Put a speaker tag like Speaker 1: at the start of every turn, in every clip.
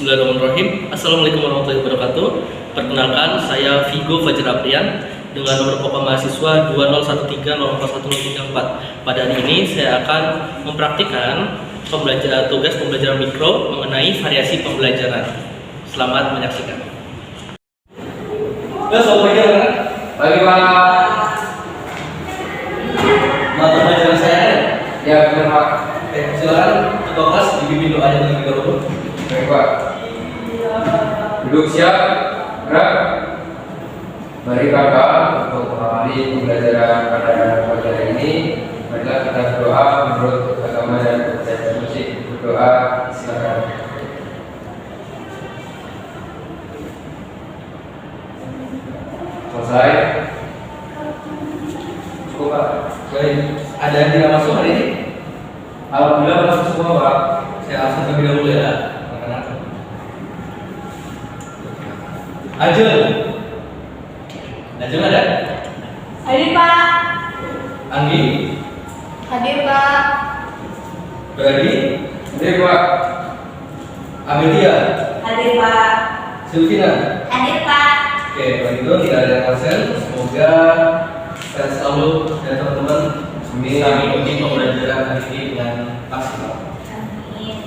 Speaker 1: Bismillahirrahmanirrahim. Assalamualaikum warahmatullahi wabarakatuh. Perkenalkan, saya Vigo Fajar Aprian dengan nomor pokok mahasiswa 2013041034. Pada hari ini saya akan mempraktikkan tugas pembelajaran mikro mengenai variasi pembelajaran. Selamat menyaksikan. Selamat pagi anak-anak.
Speaker 2: Pagi Pak.
Speaker 1: Mata pelajaran saya
Speaker 2: Ya benar Pak.
Speaker 1: silakan ketua kelas dibimbing doanya terlebih dahulu.
Speaker 2: Baik Pak. Duduk siap. Gerak. Mari kakak untuk mengawali pembelajaran pada pelajaran ini. Marilah kita berdoa menurut agama dan kepercayaan musik. Berdoa silakan. Selesai. Cukup Pak.
Speaker 1: Baik, ada yang tidak masuk hari ini?
Speaker 2: Alhamdulillah masuk semua Pak.
Speaker 1: Saya absen terlebih dahulu ya. Ajeng ada?
Speaker 3: Hadir Pak.
Speaker 1: Anggi?
Speaker 3: Hadir Pak.
Speaker 1: Beradi?
Speaker 2: Hadir Pak.
Speaker 1: Amelia?
Speaker 3: Hadir Pak.
Speaker 1: Silvina?
Speaker 3: Hadir Pak.
Speaker 1: Oke, kalau gitu tidak ada yang absen. Semoga sehat selalu dan teman-teman bisa mengikuti pembelajaran hari ini dengan maksimal.
Speaker 3: Amin.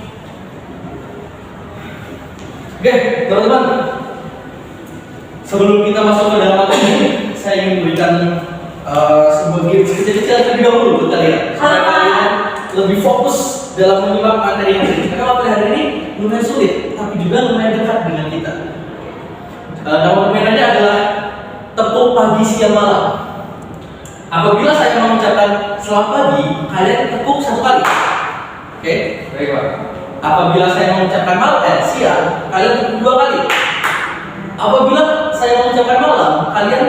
Speaker 1: Oke, teman-teman. Sebelum kita masuk ke dalam materi ini, saya ingin memberikan sebuah game kecil-kecil terlebih dahulu untuk kalian. Supaya kalian lebih fokus dalam menyimak materi ini. Karena materi hari ini lumayan sulit, tapi juga lumayan dekat dengan kita. Nama permainannya adalah tepuk pagi siang malam. Apabila saya mengucapkan selamat pagi, kalian tepuk satu kali. Oke?
Speaker 2: Baik Pak.
Speaker 1: Apabila saya mengucapkan siang, kalian tepuk dua kali. Apabila saya mengucapkan malam, kalian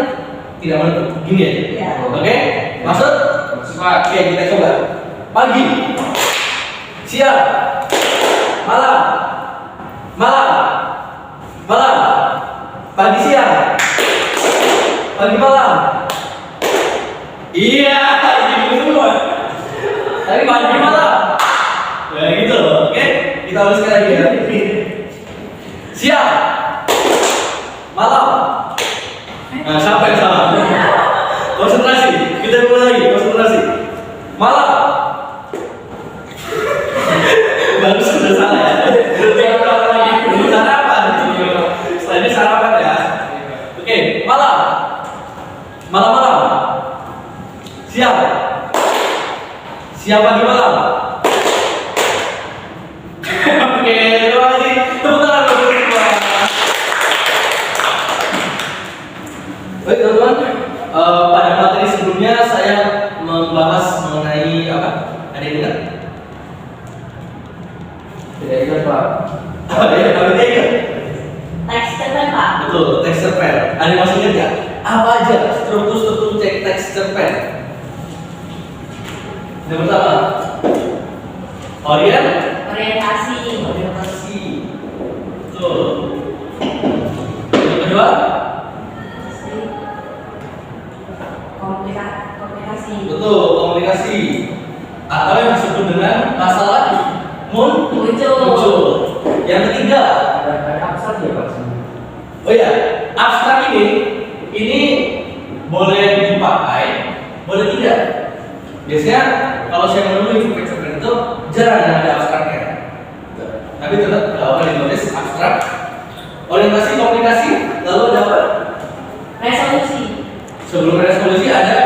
Speaker 1: tidak menepuk gini aja.
Speaker 3: Ya.
Speaker 1: Oke? Maksud?
Speaker 2: Masuk Pak.
Speaker 1: Oke, kita coba. Pagi, siang, malam, malam, malam, pagi siang, pagi malam. Iya, ini semua. Tapi pagi malam. Ya gitu loh. Oke? Kita ulang lagi ya. Siang, malam. Nah, siapa yang salah? Konsentrasi. Kita mulai lagi. Konsentrasi. Malam. Baru sudah salah ya. Jangan ulang lagi. Belum sarapan. Setelah ini sarapan ya. Oke, malam. Malam-malam. Siang. Siang pagi malam. Oke, terima kasih. Tepuk tangan untuk semua. Baik teman-teman, pada materi sebelumnya saya membahas mengenai apa? Ada yang ingat?
Speaker 2: Tidak ingat Pak.
Speaker 1: Ada yang ingat?
Speaker 3: Teks cerpen Pak.
Speaker 1: Betul, teks cerpen. Ada yang masih ingat nggak? Apa aja struktur teks cerpen? Yang pertama,
Speaker 3: Orientasi.
Speaker 1: orientasi. Betul. Yang kedua,
Speaker 3: Komunikasi.
Speaker 1: betul, komunikasi. Atau yang disebut dengan masalah muncul. Yang ketiga,
Speaker 2: Ada abstrak ya Pak?
Speaker 1: oh ya, abstrak ini boleh dipakai, boleh tidak. Biasanya kalau saya menemui teks cerpen itu jarang yang ada abstraknya. Tapi tetap tidak apa ditulis abstrak. Orientasi, komunikasi, lalu ada apa?
Speaker 3: Resolusi.
Speaker 1: Sebelum resolusi ada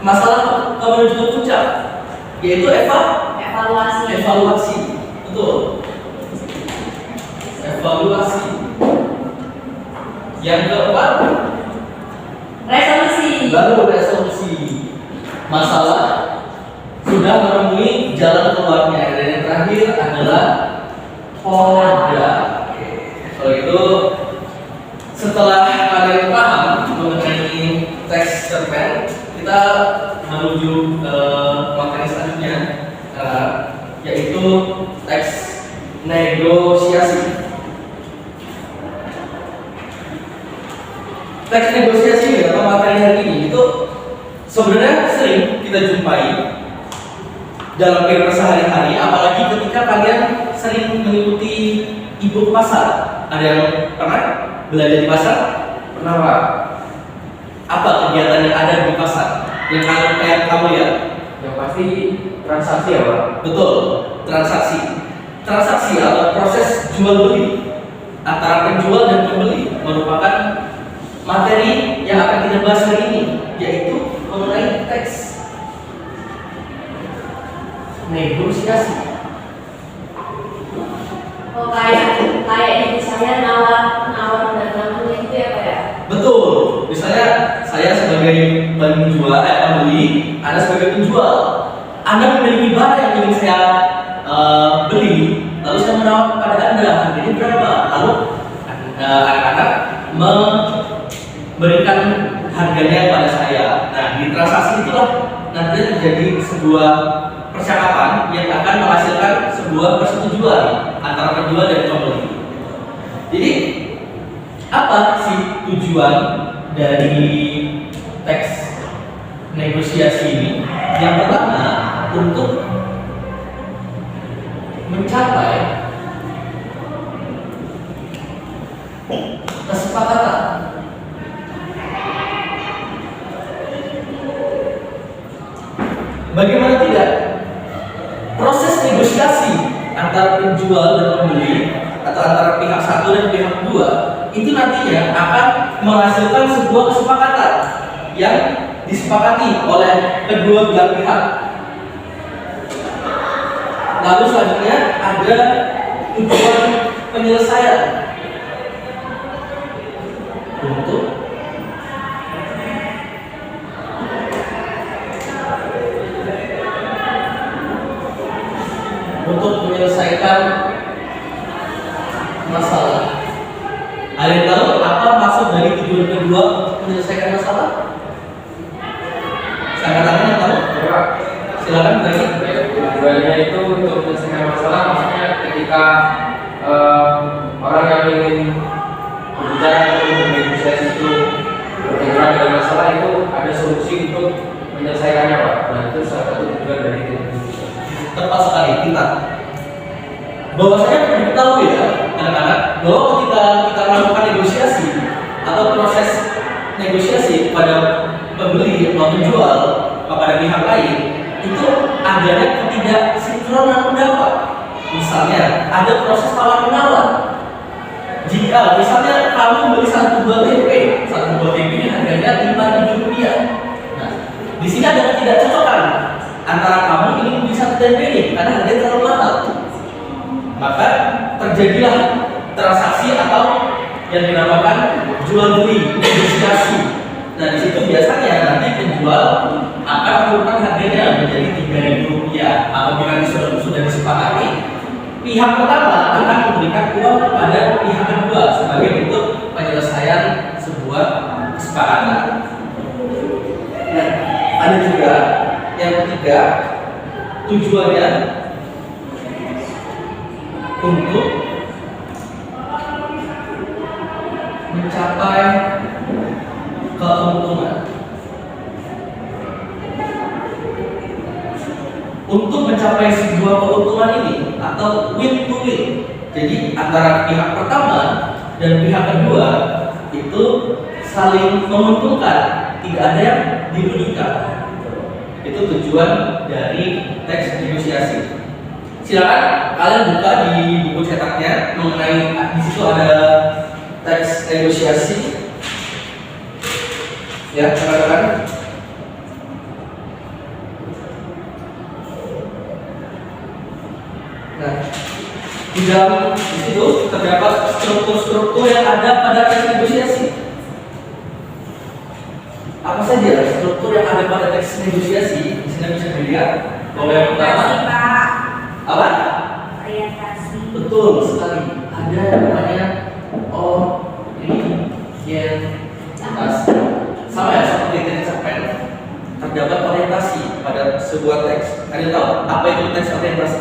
Speaker 1: masalah menuju ke puncak, yaitu
Speaker 3: Evaluasi.
Speaker 1: evaluasi. Betul. Evaluasi. Yang keempat,
Speaker 3: Resolusi.
Speaker 1: baru resolusi. Masalah sudah menemui jalan keluarnya. Dan yang terakhir adalah polda. Oke. Kalau itu setelah kalian paham mengenai teks cerpen, kita menuju ke materi selanjutnya, yaitu teks negosiasi. Teks negosiasi atau materi hari ini itu sebenarnya sering kita jumpai dalam kehidupan sehari-hari, apalagi ketika kalian sering mengikuti ibu ke pasar? Ada yang pernah belanja di pasar?
Speaker 2: Pernah Pak?
Speaker 1: Apa kegiatan yang ada di pasar? Yang kayak kamu lihat?
Speaker 2: Yang pasti transaksi ya Pak?
Speaker 1: Betul, transaksi. Transaksi atau proses jual beli antara penjual dan pembeli merupakan materi yang akan kita bahas hari ini, yaitu mengenai teks negosiasi.
Speaker 3: Oh kayak ini saya nawar dagangannya gitu ya Pak ya?
Speaker 1: Betul. Misalnya saya sebagai pembeli, Anda sebagai penjual. Anda memiliki barang yang ingin saya beli, lalu saya menawar kepada Anda harganya berapa, lalu anak-anak memberikan harganya pada saya. Nah, di transaksi itulah nanti terjadi sebuah percakapan yang akan menghasilkan sebuah persetujuan antara penjual dan pembeli. Jadi, apa sih tujuan dari teks negosiasi ini? Yang pertama, untuk mencapai kesepakatan. Bagaimana tidak? Proses negosiasi antara penjual dan pembeli atau antara pihak satu dan pihak dua itu nantinya akan menghasilkan sebuah kesepakatan yang disepakati oleh kedua belah pihak. Lalu selanjutnya ada tujuan penyelesaian untuk menyelesaikan masalah. Ada yang tahu apa maksud dari tujuan kedua menyelesaikan masalah? Saya katakan tahu?
Speaker 2: Pak,
Speaker 1: Silakan lagi.
Speaker 2: tujuannya itu untuk menyelesaikan masalah, maksudnya ketika orang yang ingin berbicara atau bernegosiasi itu berbicara dengan masalah itu ada solusi untuk menyelesaikannya Pak. Nah itu salah satu tujuan dari itu.
Speaker 1: Tepat sekali, kita bahwasanya perlu diketahui ya anak-anak bahwa ketika kita melakukan negosiasi atau proses negosiasi kepada pembeli atau penjual kepada pihak lain itu adanya ketidaksinkronan pendapat. Misalnya ada proses tawar menawar. Jika misalnya kamu beli satu buah tempe ini harganya Rp5.000. Nah, di sini ada ketidakcocokan antara kamu ingin beli satu tempe ini karena harganya terlalu mahal. Maka terjadilah transaksi atau yang dinamakan jual beli, negosiasi. Nah, di situ biasanya nanti penjual akan menurunkan harganya menjadi Rp3.000. Apabila sudah disepakati, pihak pertama akan memberikan uang kepada pihak kedua sebagai bentuk penyelesaian sebuah kesepakatan. Nah, ada juga yang ketiga, tujuannya untuk mencapai keuntungan. Untuk mencapai sebuah keuntungan ini atau win to win, jadi antara pihak pertama dan pihak kedua itu saling menguntungkan, tidak ada yang dirugikan. Itu tujuan dari teks negosiasi. Silakan kalian buka di buku cetaknya mengenai di situ ada teks negosiasi. Ya, teman-teman. Nah, di dalam itu terdapat struktur-struktur yang ada pada teks negosiasi. Apa saja struktur yang ada pada teks negosiasi? Di sini bisa dilihat bahwa yang pertama
Speaker 3: Pak.
Speaker 1: apa?
Speaker 3: Orientasi.
Speaker 1: Betul sekali. Ada namanya orientasi. Sama ya seperti teks cerpen. Terdapat orientasi pada sebuah teks. Kalian tahu apa itu teks orientasi?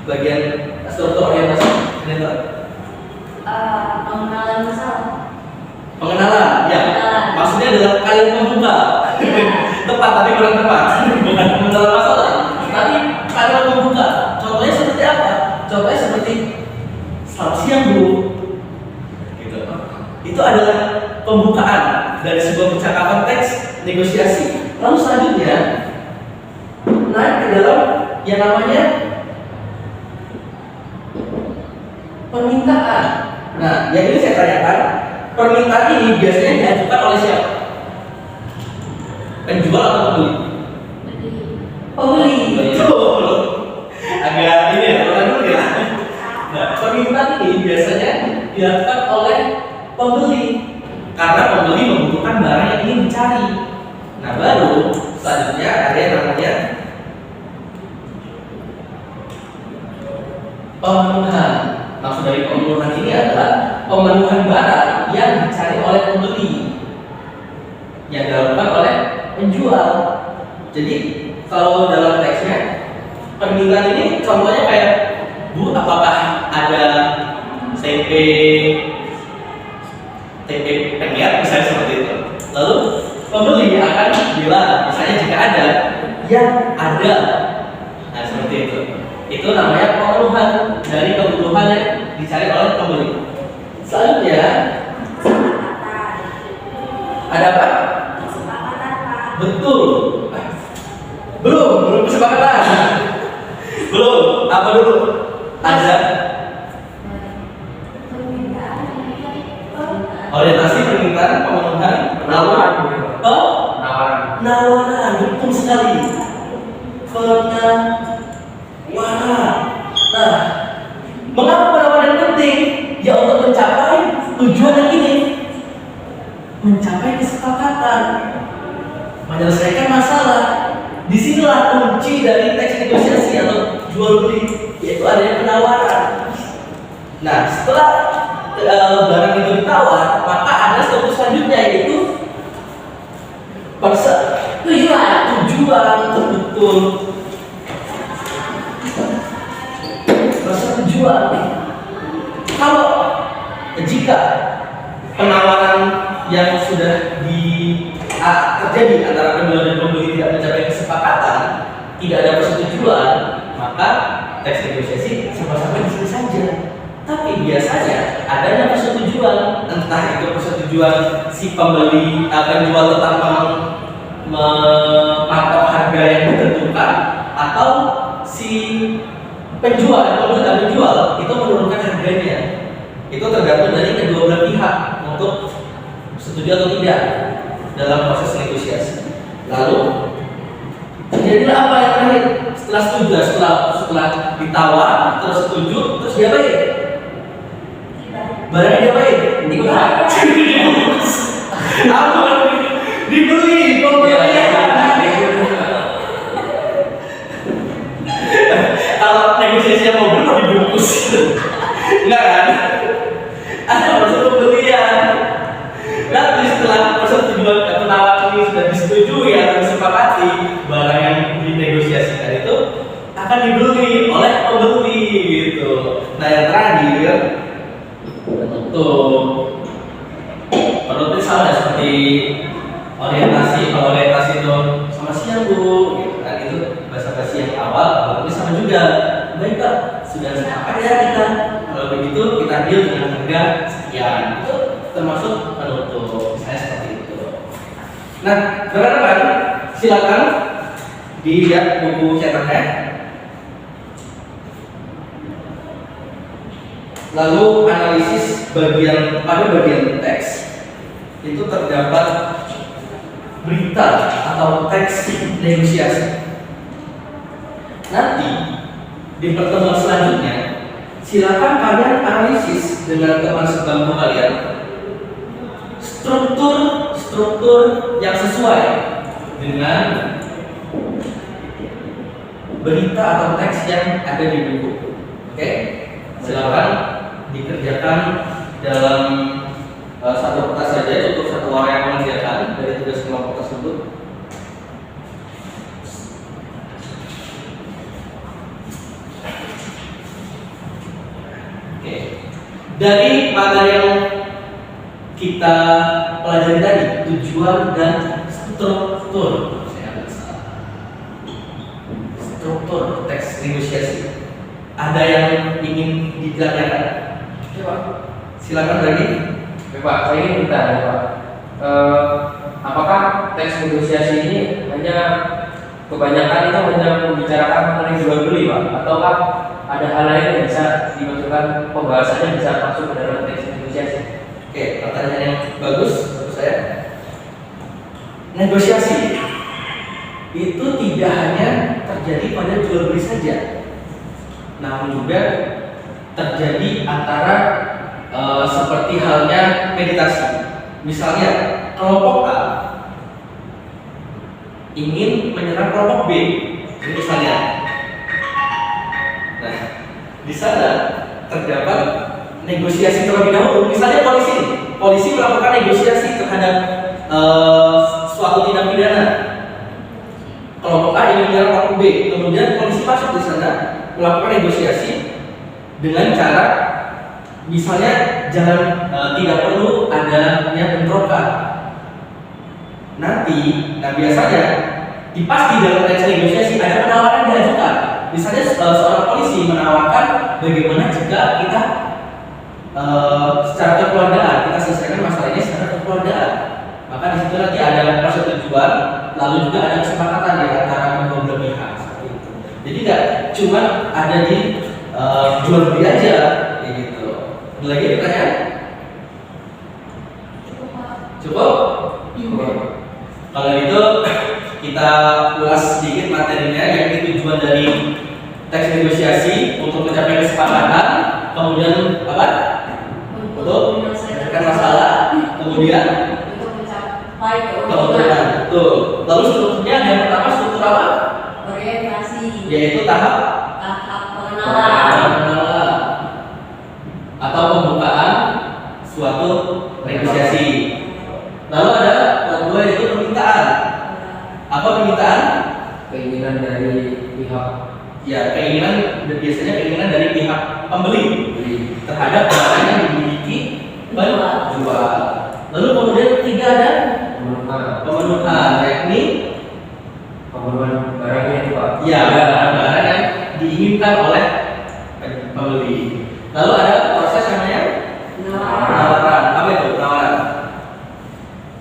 Speaker 1: Bagian struktur orientasi. Kalian tahu?
Speaker 3: Pengenalan masalah.
Speaker 1: Pengenalan, ya. Maksudnya adalah kalian membuka. Tepat, tapi kurang tepat. Bukan pengenalan masalah, tapi kalian membuka. Contohnya seperti apa? Contohnya seperti selamat siang Bu, gitu. Itu adalah pembukaan dari sebuah percakapan teks negosiasi. Lalu selanjutnya naik ke dalam yang namanya permintaan. Nah, yang ini saya tanyakan, permintaan ini biasanya diajukan oleh siapa? Penjual atau pembeli? Pembeli. Betul. Agak ini ya, orang dulu ya. Nah, permintaan ini biasanya dilakukan oleh pembeli karena pembeli membutuhkan barang yang ingin dicari. Nah, baru selanjutnya ada yang namanya pemenuhan. Maksud dari pemenuhan ini adalah pemenuhan barang yang dicari oleh pembeli yang dilakukan oleh penjual. Jadi kalau dalam teksnya permintaan ini contohnya kayak, Bu, apakah ada TP pengiat misalnya seperti itu. Lalu pembeli akan bilang misalnya jika ada, yang ada. Nah seperti itu. Itu namanya pemenuhan dari kebutuhan yang dicari oleh pembeli. Selanjutnya ada apa? Betul. Belum kesepakatan. Belum. Apa dulu? Ada orientasi, permintaan, pemenuhan, penawaran. Penawaran, betul sekali. Penawaran. Nah, mengapa penawaran penting? Ya untuk mencapai tujuan yang ini, mencapai kesepakatan, menyelesaikan masalah. Disinilah kunci dari teks negosiasi atau jual beli, yaitu adanya penawaran. Nah, setelah barang itu ditawar, maka ada status selanjutnya yaitu tujuan, betul. Persetujuan. Kalau jika penawaran yang sudah terjadi antara penjual dan pembeli tidak mencapai kesepakatan, tidak ada persetujuan, maka teks negosiasi sampai di sini saja. Tapi biasanya adanya persetujuan, entah itu persetujuan si pembeli penjual tentang mematok harga yang ditentukan, atau si penjual itu menurunkan harganya. Itu tergantung dari kedua belah pihak untuk setuju atau tidak dalam proses negosiasi. Lalu terjadilah apa yang terakhir? Setelah setuju, setelah ditawar, terus setuju, terus dia baik. Barangnya dia baik. Dibeli pembelian. Kalau negosiasi mau beli dibungkus. Enggak kan? Ada proses pembelian. Nanti setelah persetujuan penawaran ini sudah disetujui atau disepakati, barang yang dinegosiasikan itu akan dibeli oleh pembeli gitu. Nah yang terakhir penutup sama seperti orientasi. Kalau orientasi itu sama siang Bu, gitu kan, itu basa-basi yang awal. Penutup sama juga. Baik Pak, sudah sepakat ya kita. Kalau begitu kita deal dengan harga sekian. Itu termasuk penutup, misalnya seperti itu. Nah, rekan-rekan, silakan dilihat buku cetaknya. Lalu analisis pada bagian teks itu terdapat berita atau teks negosiasi. Nanti di pertemuan selanjutnya silakan kalian analisis dengan teman sebangku kalian struktur yang sesuai dengan berita atau teks yang ada di buku. Oke, silakan dikerjakan dalam satu kertas saja, cukup satu orang yang mengerjakan dari tugas kelompok tersebut. Oke, dari materi yang kita pelajari tadi, tujuan dan struktur teks negosiasi, ada yang ingin ditanyakan.
Speaker 2: Coba.
Speaker 1: Silakan Rani.
Speaker 2: Ya, Pak, saya ingin bertanya, Pak. Apakah teks negosiasi ini hanya kebanyakan itu hanya membicarakan mengenai jual beli, Pak? Ataukah ada hal lain yang bisa dimasukkan pembahasannya bisa masuk ke dalam teks negosiasi?
Speaker 1: Oke, pertanyaan yang bagus menurut saya. Negosiasi itu tidak hanya terjadi pada jual beli saja, namun juga terjadi antara seperti halnya meditasi. Misalnya kelompok A ingin menyerang kelompok B, ini misalnya. Nah, di sana terdapat negosiasi terlebih dahulu. Misalnya polisi melakukan negosiasi terhadap suatu tindak pidana. Kelompok A ingin menyerang kelompok B, kemudian polisi masuk di sana melakukan negosiasi dengan cara misalnya jangan tidak perlu adanya bentrokan. Nah biasanya pas di dalam teks negosiasi ada penawaran yang diajukan. Misalnya seorang polisi menawarkan bagaimana jika kita secara kekeluargaan kita selesaikan masalah ini secara kekeluargaan. Maka di situ nanti ada persetujuan, lalu juga ada kesepakatan di antara kedua belah pihak seperti itu. Jadi nggak cuma ada di jual beli aja, kayak gitu. Ada lagi pertanyaan? Cukup? Kalau gitu kita ulas sedikit materinya, yang tujuan dari teks negosiasi untuk mencapai kesepakatan, kemudian apa? Untuk menyelesaikan masalah, kemudian keuntungan. Betul. Lalu strukturnya yang pertama struktur apa?
Speaker 3: Orientasi.
Speaker 1: Yaitu tahap pengenalan atau pembukaan suatu negosiasi. Lalu ada kedua yaitu permintaan. Apa permintaan?
Speaker 2: Keinginan dari pihak,
Speaker 1: Ya, keinginan biasanya keinginan dari pihak pembeli terhadap barang yang dimiliki penjual. Lalu kemudian ketiga ada pemenuhan, yakni
Speaker 2: pemenuhan barangnya itu, Pak.
Speaker 1: ya barang yang diinginkan oleh pembeli. Lalu ada proses namanya penawaran. Apa itu penawaran?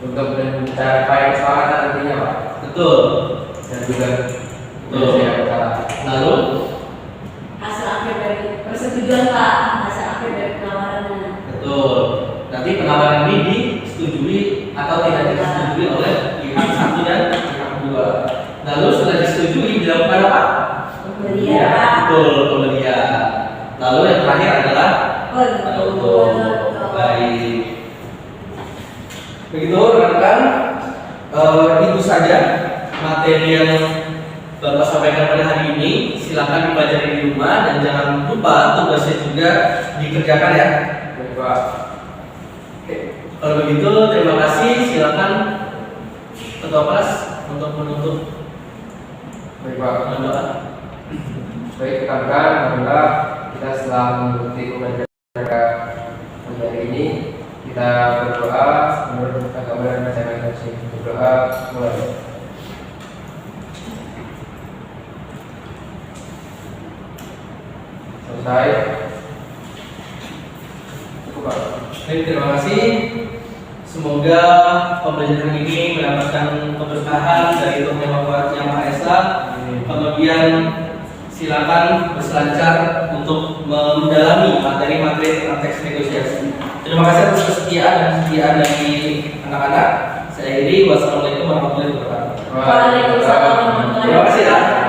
Speaker 2: Untuk mencapai kesepakatan nantinya, Pak.
Speaker 1: Betul.
Speaker 2: Dan juga
Speaker 1: Betul. Lalu
Speaker 3: hasil akhir dari persetujuan Pak, hasil akhir dari penawarannya.
Speaker 1: betul. Nanti penawaran ini disetujui atau tidak disetujui oleh pihak satu dan pihak kedua. Lalu sudah disetujui dilakukan apa?
Speaker 3: Pembelian.
Speaker 1: Betul, pembelian. Lalu yang terakhir adalah penutup. Baik. Begitu rekan-rekan, itu saja materi yang Bapak sampaikan pada hari ini. Silakan dipelajari di rumah dan jangan lupa tugasnya juga dikerjakan ya.
Speaker 2: Baik, Pak.
Speaker 1: Oke. Kalau begitu terima kasih. Silakan Ketua Kelas untuk menutup.
Speaker 2: Baik, Pak.
Speaker 1: Doa.
Speaker 2: Baik, rekan-rekan, alhamdulillah kita setelah mengikuti pembelajaran hari ini, kita berdoa menurut agama dan ajaran Islam. Berdoa mulai. Selesai. Cukup, Pak.
Speaker 1: Baik, terima kasih. Semoga pembelajaran ini mendapatkan keberkahan dari Tuhan Yang Maha Esa. Kemudian silakan berselancar untuk mendalami materi-materi tentang teks negosiasi. Terima kasih atas kesetiaan dan kesetiaan dari anak-anak. Saya Iri, wassalamualaikum warahmatullahi wabarakatuh.
Speaker 3: Waalaikumsalam warahmatullahi
Speaker 1: Terima kasih ya.